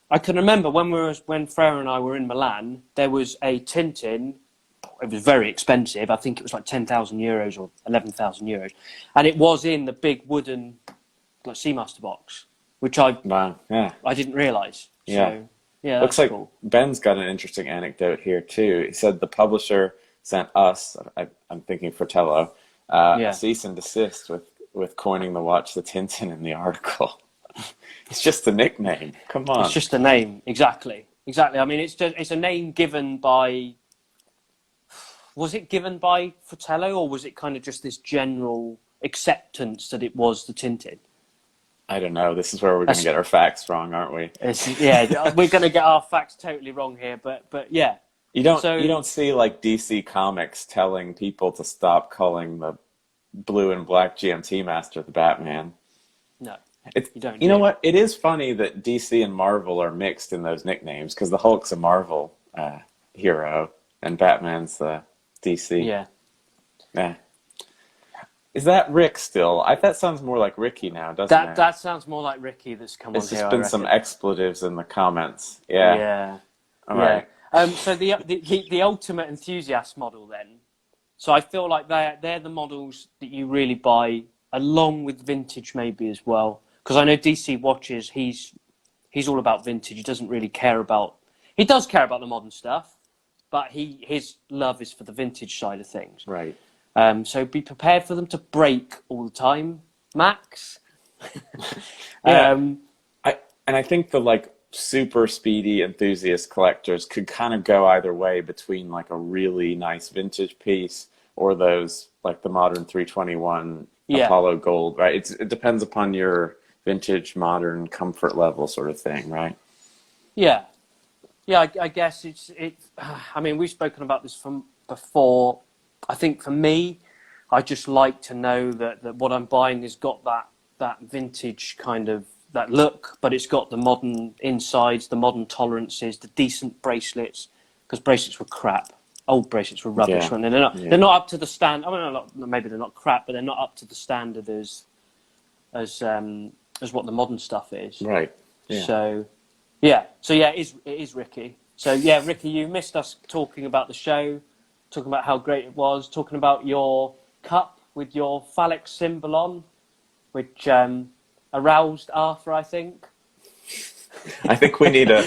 I can remember when Freya and I were in Milan, there was a Tintin. It was very expensive. I think it was like 10,000 euros or 11,000 euros, and it was in the big wooden like Seamaster box, which I didn't realise. So, yeah, looks like cool. Ben's got an interesting anecdote here too. He said the publisher sent us, I'm thinking Fratello, a cease and desist with coining the watch the Tintin in the article. It's just a nickname. Come on. It's just a name. Exactly. I mean, it's a name given by. Was it given by Fratello, or was it kind of just this general acceptance that it was the Tintin? I don't know. This is where we're going to get our facts wrong, aren't we? We're going to get our facts totally wrong here, but yeah. You don't see like DC Comics telling people to stop calling the blue and black GMT Master the Batman. No, you don't. You know what? It is funny that DC and Marvel are mixed in those nicknames because the Hulk's a Marvel hero and Batman's the DC. Yeah. Is that Rick still? That sounds more like Ricky now, doesn't it? That sounds more like Ricky that's come on here. There's just been some expletives in the comments. Yeah. All right. So the ultimate enthusiast model then. So I feel like they're the models that you really buy along with vintage maybe as well. Because I know DC watches, he's all about vintage. He doesn't really care about. He does care about the modern stuff, but his love is for the vintage side of things. Right. So be prepared for them to break all the time, Max. I think the like super speedy enthusiast collectors could kind of go either way between like a really nice vintage piece or those like the modern 321 Apollo Gold, right? It depends upon your vintage modern comfort level sort of thing, right? Yeah, I guess it's. I mean, we've spoken about this from before. I think for me, I just like to know that what I'm buying has got that vintage kind of that look, but it's got the modern insides, the modern tolerances, the decent bracelets, because bracelets were crap. Old bracelets were rubbish, weren't they? They're not up to the stand. I mean, maybe they're not crap, but they're not up to the standard as what the modern stuff is. Right. Yeah. So it is Ricky. So yeah, Ricky, you missed us talking about the show, talking about how great it was, talking about your cup with your phallic symbol on, which aroused Arthur, I think. I think we need a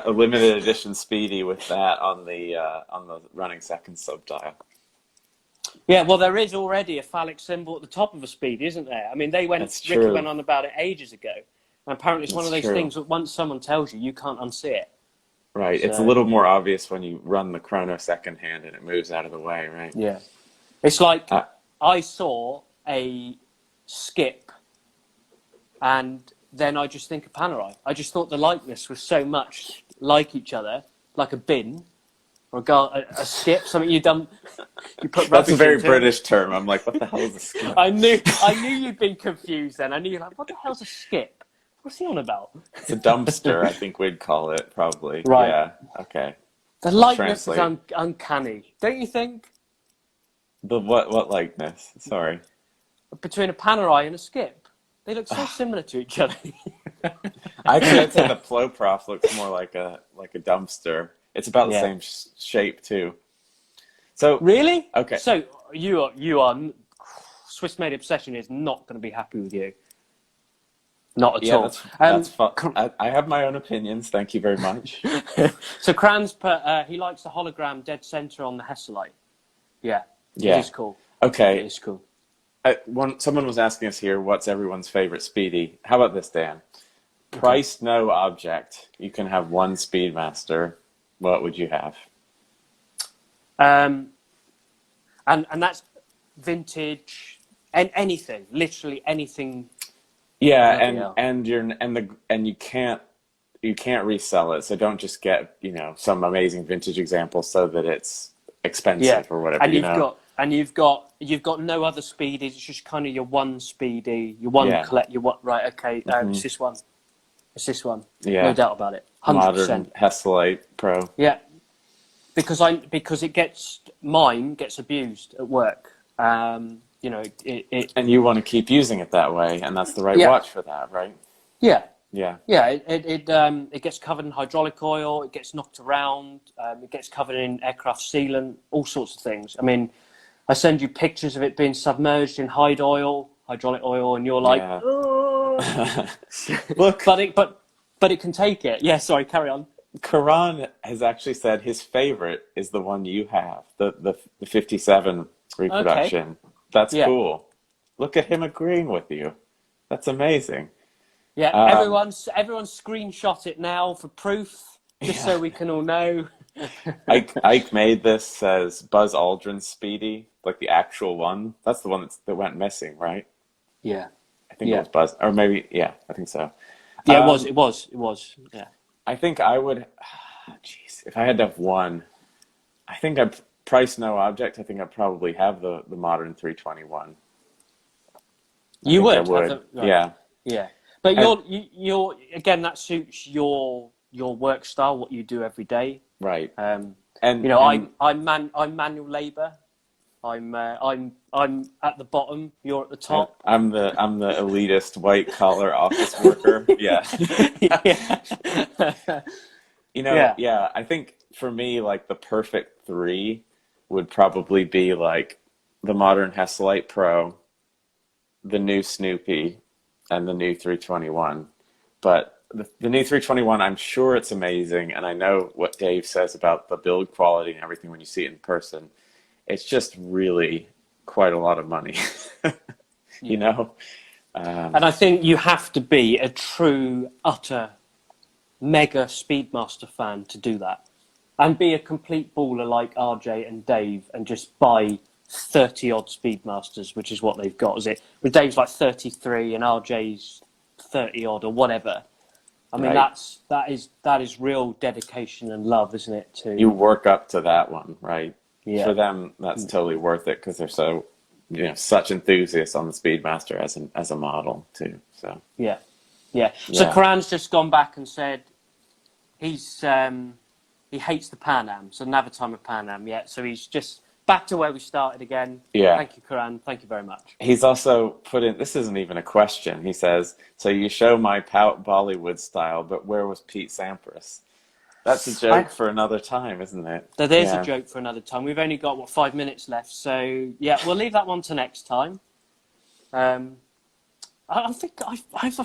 limited edition Speedy with that on the running second subdial. Yeah, well, there is already a phallic symbol at the top of a Speedy, isn't there? I mean, Ricky went on about it ages ago. And apparently it's one of those things that once someone tells you, you can't unsee it. Right. So, it's a little more obvious when you run the chrono second hand and it moves out of the way, right? Yeah. It's like I saw a skip and then I just think of Panerai. I just thought the likeness was so much like each other, like a bin or a skip, something you put rubbish That's a very into. British term. I'm like, what the hell is a skip? I knew you'd been confused then. I knew you're like, what the hell's a skip? What's he on about? It's a dumpster, I think we'd call it, probably. Right. Yeah, okay. The likeness is uncanny, don't you think? The what likeness? Sorry. between a Panerai and a Skip. They look so similar to each other. Actually, I'd say the Flow Prof looks more like a dumpster. It's about the Yeah. same shape too. So Really? okay, So you are Swiss Made Obsession is not going to be happy with you. Not at yeah, all. that's fun. I have my own opinions. Thank you very much. So Kranz put he likes the hologram dead center on the Hesselite. Yeah, Yeah. it is cool. Okay. It is cool. Someone was asking us here, what's everyone's favorite Speedy? How about this, Dan? Price no object. You can have one Speedmaster. What would you have? And that's vintage and anything, literally anything. Yeah, Bloody hell. and you can't resell it. So don't just get some amazing vintage example so that it's expensive or whatever. And you've got no other Speedies. It's just kind of your one Speedy, your one Yeah. collect. Your what? Right? Okay, it's this one. It's this one. Yeah. No doubt about it. 100%. Modern Hesselite Pro. Yeah, because mine gets abused at work. It And you want to keep using it that way, and that's the right Yeah. watch for that, right? yeah. Yeah. Yeah, it gets covered in hydraulic oil. It gets knocked around. It gets covered in aircraft sealant. All sorts of things. I mean, I send you pictures of it being submerged in hydraulic oil, and you're like, Yeah. oh. Look, but it can take it. Yeah, sorry, carry on. Karan has actually said his favorite is the one you have, the 57 reproduction. That's Yeah. cool. Look at him agreeing with you. That's amazing. Yeah, everyone screenshot it now for proof, just so we can all know. Ike made this, says Buzz Aldrin's Speedy, like the actual one. That's the one that went missing, right? Yeah. I think Yeah. it was Buzz, or maybe, yeah, I think so. Yeah, it was. Yeah. I think I would, jeez, if I had to have one, I think I'd price no object. I think I'd probably have the modern 321. You I would. would. Right. Yeah. Yeah. But you're again, that suits your work style, what you do every day. Right. And And I'm manual labour. I'm at the bottom. You're at the top. I'm the elitist white collar office worker. Yeah. Yeah. Yeah, I think for me, like the perfect three would probably be like the modern Hesselite Pro, the new Snoopy, and the new 321. But the new 321, I'm sure it's amazing, and I know what Dave says about the build quality and everything when you see it in person. It's just really quite a lot of money, you know? And I think you have to be a true, utter, mega Speedmaster fan to do that. And be a complete baller like RJ and Dave and just buy 30-odd Speedmasters, which is what they've got, is it? With Dave's like 33 and RJ's 30-odd or whatever. I mean, Right. that is real dedication and love, isn't it? To You work up to that one, right? Yeah. For them, that's totally worth it because they're so, such enthusiasts on the Speedmaster as a model too. So Yeah. So Yeah. Karan's just gone back and said he hates the Pan Am, so Navitimer Pan Am. Yeah, so he's just back to where we started again. Yeah. Thank you, Karan. Thank you very much. he's also put in. This isn't even a question. He says, "So you show my pout Bollywood style, but where was Pete Sampras?" That's a joke for another time, isn't it? There's Yeah. a joke for another time. We've only got 5 minutes left, so yeah, we'll leave that one to next time. I think I have a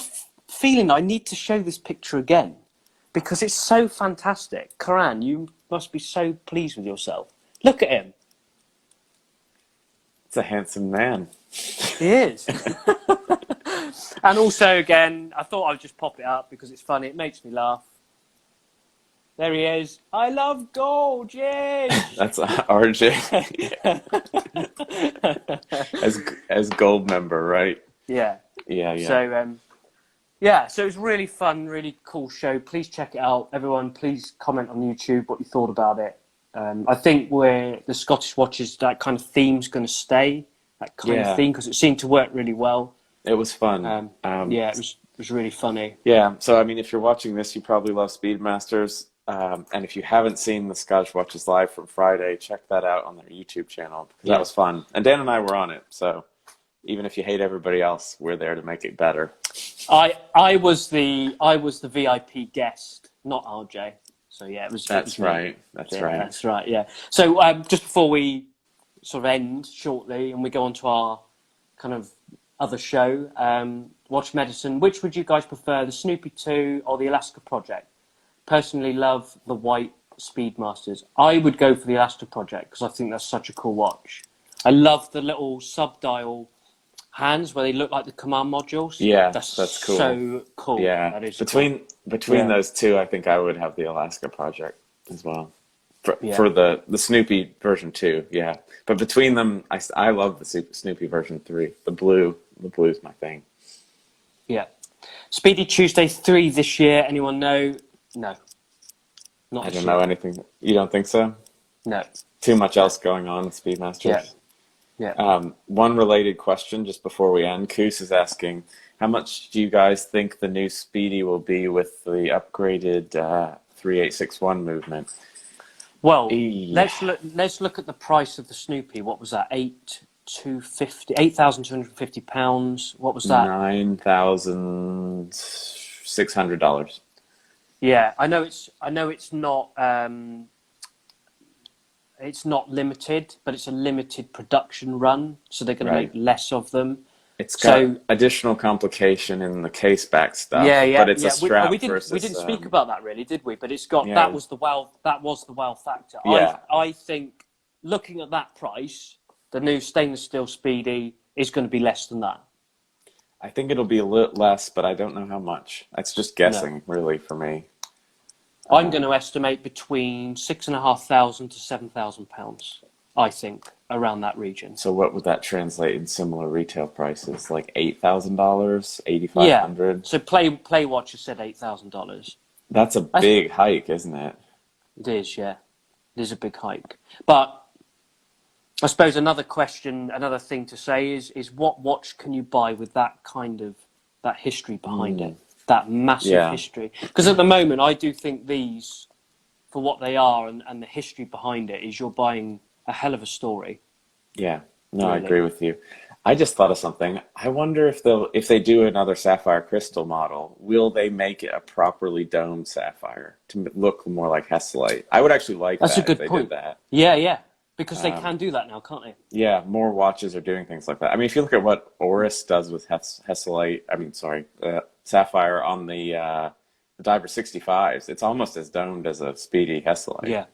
feeling I need to show this picture again because it's so fantastic. Karan, you must be so pleased with yourself. Look at him. It's a handsome man. He is. And also, again, I thought I'd just pop it up because it's funny. It makes me laugh. There he is. I love gold, yay! That's RJ as gold member, right? Yeah. Yeah. So it was really fun, really cool show. Please check it out. Everyone, please comment on YouTube what you thought about it. I think the Scottish Watches, that kind of theme's going to stay, that kind of theme, because it seemed to work really well. It was fun. Yeah, it was really funny. Yeah. So I mean, if you're watching this, you probably love Speedmasters. And if you haven't seen the Scottish Watches Live from Friday, check that out on their YouTube channel because that was fun. And Dan and I were on it, so even if you hate everybody else, we're there to make it better. I was the VIP guest, not RJ. So yeah, it was. That's right. That's right. That's right. Yeah. So just before we sort of end shortly, and we go on to our kind of other show, Watch Medicine. Which would you guys prefer, the Snoopy 2 or the Alaska Project? Personally, love the white Speedmasters. I would go for the Alaska Project because I think that's such a cool watch. I love the little sub-dial hands where they look like the command modules. Yeah, that's cool. So cool. Yeah, that is between those two, I think I would have the Alaska Project as well. For the Snoopy version 2, yeah. But between them, I love the Snoopy version 3. The blue is my thing. Yeah. Speedy Tuesday 3 this year. Anyone know? No. Not I don't know anything. You don't think so? No. Too much else going on with Speedmasters. Yeah. One related question just before we end. Koos is asking, how much do you guys think the new Speedy will be with the upgraded 3861 movement? Well, let's look at the price of the Snoopy. What was that? £8,250. What was that? $9,600. Yeah, I know it's not limited, but it's a limited production run, so they're going to make less of them. It's got additional complication in the case back stuff. But it's a strap. We didn't speak about that really, did we? But it's got that was the wow factor. Yeah. I think looking at that price, the new stainless steel Speedy is going to be less than that. I think it'll be a little less, but I don't know how much. It's just guessing, really, for me. I'm going to estimate between £6,500 to £7,000. I think around that region. So what would that translate in similar retail prices? Like $8,000, $8,500? Yeah. So Play Watcher said $8,000. That's a big hike, isn't it? It is, yeah. It is a big hike. But I suppose another thing to say is what watch can you buy with that kind of that history behind it, that massive history? Because at the moment, I do think these, for what they are and the history behind it, is you're buying a hell of a story. Yeah, no, really. I agree with you. I just thought of something. I wonder if they do another sapphire crystal model, will they make it a properly domed sapphire to look more like Hesselite? I would actually like that. That's a good point. Did that. Yeah. Because they can do that now, can't they? Yeah, more watches are doing things like that. I mean, if you look at what Oris does with Sapphire on the Diver 65s, it's almost as domed as a Speedy Hesselite. Yeah.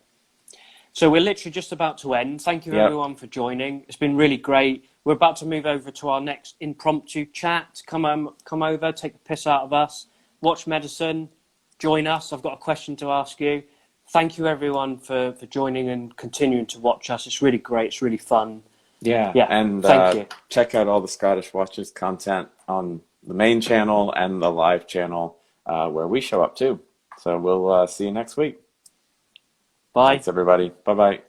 So we're literally just about to end. Thank you, everyone, for joining. It's been really great. We're about to move over to our next impromptu chat. Come over, take the piss out of us. Watch Medicine. Join us. I've got a question to ask you. Thank you, everyone, for joining and continuing to watch us. It's really great. It's really fun. Yeah. And thank you. Check out all the Scottish Watches content on the main channel and the live channel where we show up too. So we'll see you next week. Bye. Thanks, everybody. Bye-bye.